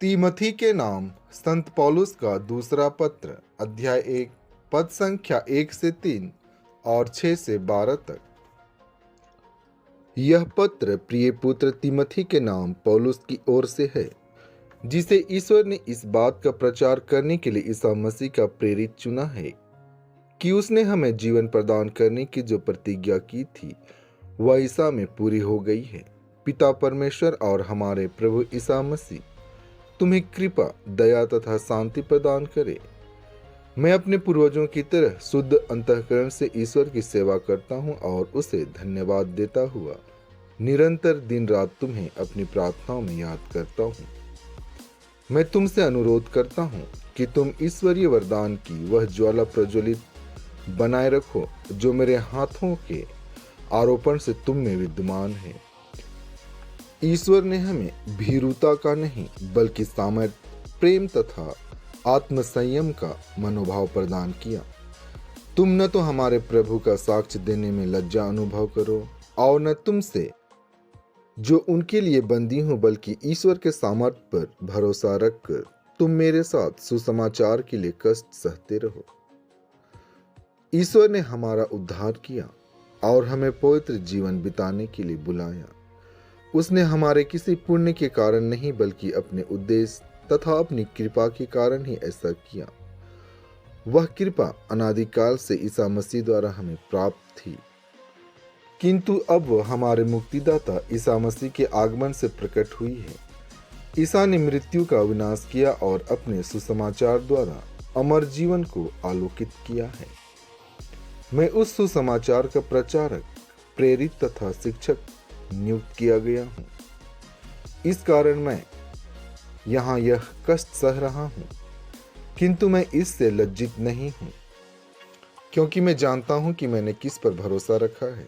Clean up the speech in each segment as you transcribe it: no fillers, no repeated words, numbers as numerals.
तीमथी के नाम संत पौलुस का दूसरा पत्र, अध्याय 1, पद संख्या 1 से 3 और 6 से 12 तक। यह पत्र प्रिय पुत्र तीमथी के नाम पौलुस की ओर से है, जिसे ईश्वर ने इस बात का प्रचार करने के लिए ईसा मसीह का प्रेरित चुना है कि उसने हमें जीवन प्रदान करने की जो प्रतिज्ञा की थी वह ईसा में पूरी हो गई है। पिता परमेश्वर और हमारे प्रभु ईसा मसीह तुम्हें कृपा, दया तथा शांति प्रदान करे। मैं अपने पूर्वजों की तरह शुद्ध अंतःकरण से ईश्वर की सेवा करता हूँ और उसे धन्यवाद देता हुआ निरंतर दिन रात तुम्हें अपनी प्रार्थनाओं में याद करता हूँ। मैं तुमसे अनुरोध करता हूँ कि तुम ईश्वरीय वरदान की वह ज्वाला प्रज्वलित बनाए रखो जो मेरे हाथों के आरोपण से तुम में विद्यमान है। ईश्वर ने हमें भीरुता का नहीं बल्कि सामर्थ्य, प्रेम तथा आत्मसंयम का मनोभाव प्रदान किया। तुम न तो हमारे प्रभु का साक्ष्य देने में लज्जा अनुभव करो और न तुमसे जो उनके लिए बंदी हूं, बल्कि ईश्वर के सामर्थ्य पर भरोसा रखकर तुम मेरे साथ सुसमाचार के लिए कष्ट सहते रहो। ईश्वर ने हमारा उद्धार किया और हमें पवित्र जीवन बिताने के लिए बुलाया। उसने हमारे किसी पुण्य के कारण नहीं बल्कि अपने उद्देश्य तथा अपनी कृपा के कारण ही ऐसा किया। वह कृपा अनादिकाल से ईसा मसीह द्वारा हमें प्राप्त थी, किंतु अब वह हमारे मुक्तिदाता ईसा मसीह के आगमन से प्रकट हुई है। ईसा ने मृत्यु का विनाश किया और अपने सुसमाचार द्वारा अमर जीवन को आलोकित किया है। मैं उस सुसमाचार का प्रचारक, प्रेरित तथा शिक्षक नियुक्त किया गया हूं। इस कारण मैं यहां यह कष्ट सह रहा हूं, किंतु मैं इससे लज्जित नहीं हूं, क्योंकि मैं जानता हूं कि मैंने किस पर भरोसा रखा है।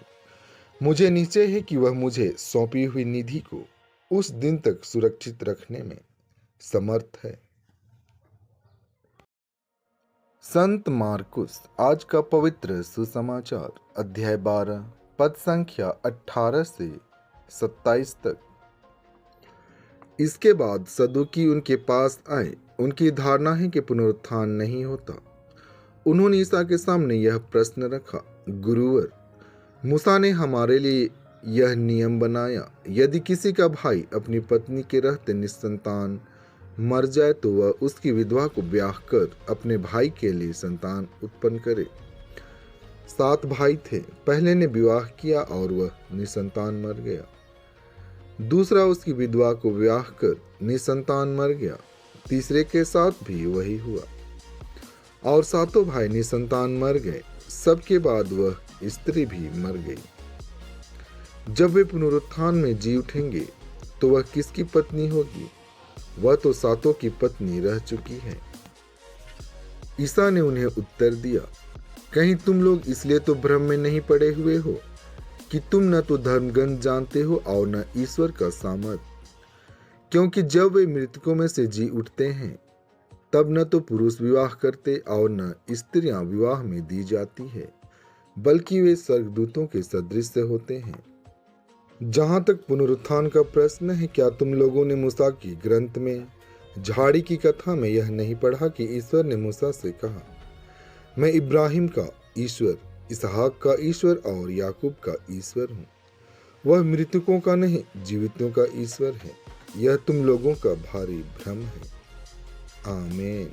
मुझे निश्चय है कि वह मुझे सौंपी हुई निधि को उस दिन तक सुरक्षित रखने में समर्थ है। संत मार्कुस आज का पवित्र सुसमाचार, अध्याय 12, पद संख्या 18 से 27 तक। इसके बाद सदुकी उनके पास आए। उनकी धारणा है कि पुनरुत्थान नहीं होता। उन्होंने ईसा के सामने यह प्रश्न रखा, गुरुवर, मूसा ने हमारे लिए यह नियम बनाया, यदि किसी का भाई अपनी पत्नी के रहते निस्संतान मर जाए तो वह उसकी विधवा को ब्याह कर अपने भाई के लिए संतान उत्पन्न करे। 7 भाई थे। पहले ने विवाह किया और वह निसंतान मर गया। दूसरा उसकी विधवा को ब्याह कर निसंतान मर गया। तीसरे के साथ भी वही हुआ और 7 भाई निसंतान मर गए। सबके बाद वह स्त्री भी मर गई। जब वे पुनरुत्थान में जी उठेंगे तो वह किसकी पत्नी होगी? वह तो 7 की पत्नी रह चुकी है। ईसा ने उन्हें उत्तर दिया, कहीं तुम लोग इसलिए तो भ्रम में नहीं पड़े हुए हो कि तुम न तो धर्मग्रंथ जानते हो और न ईश्वर का सामर्थ। क्योंकि जब वे मृतकों में से जी उठते हैं तब न तो पुरुष विवाह करते और न स्त्रियां विवाह में दी जाती है, बल्कि वे स्वर्गदूतों के सदृश से होते हैं। जहां तक पुनरुत्थान का प्रश्न है, क्या तुम लोगों ने मूसा की ग्रंथ में झाड़ी की कथा में यह नहीं पढ़ा कि ईश्वर ने मूसा से कहा, मैं इब्राहिम का ईश्वर, इसहाक का ईश्वर और याकूब का ईश्वर हूँ। वह मृतकों का नहीं जीवितों का ईश्वर है। यह तुम लोगों का भारी भ्रम है। आमीन।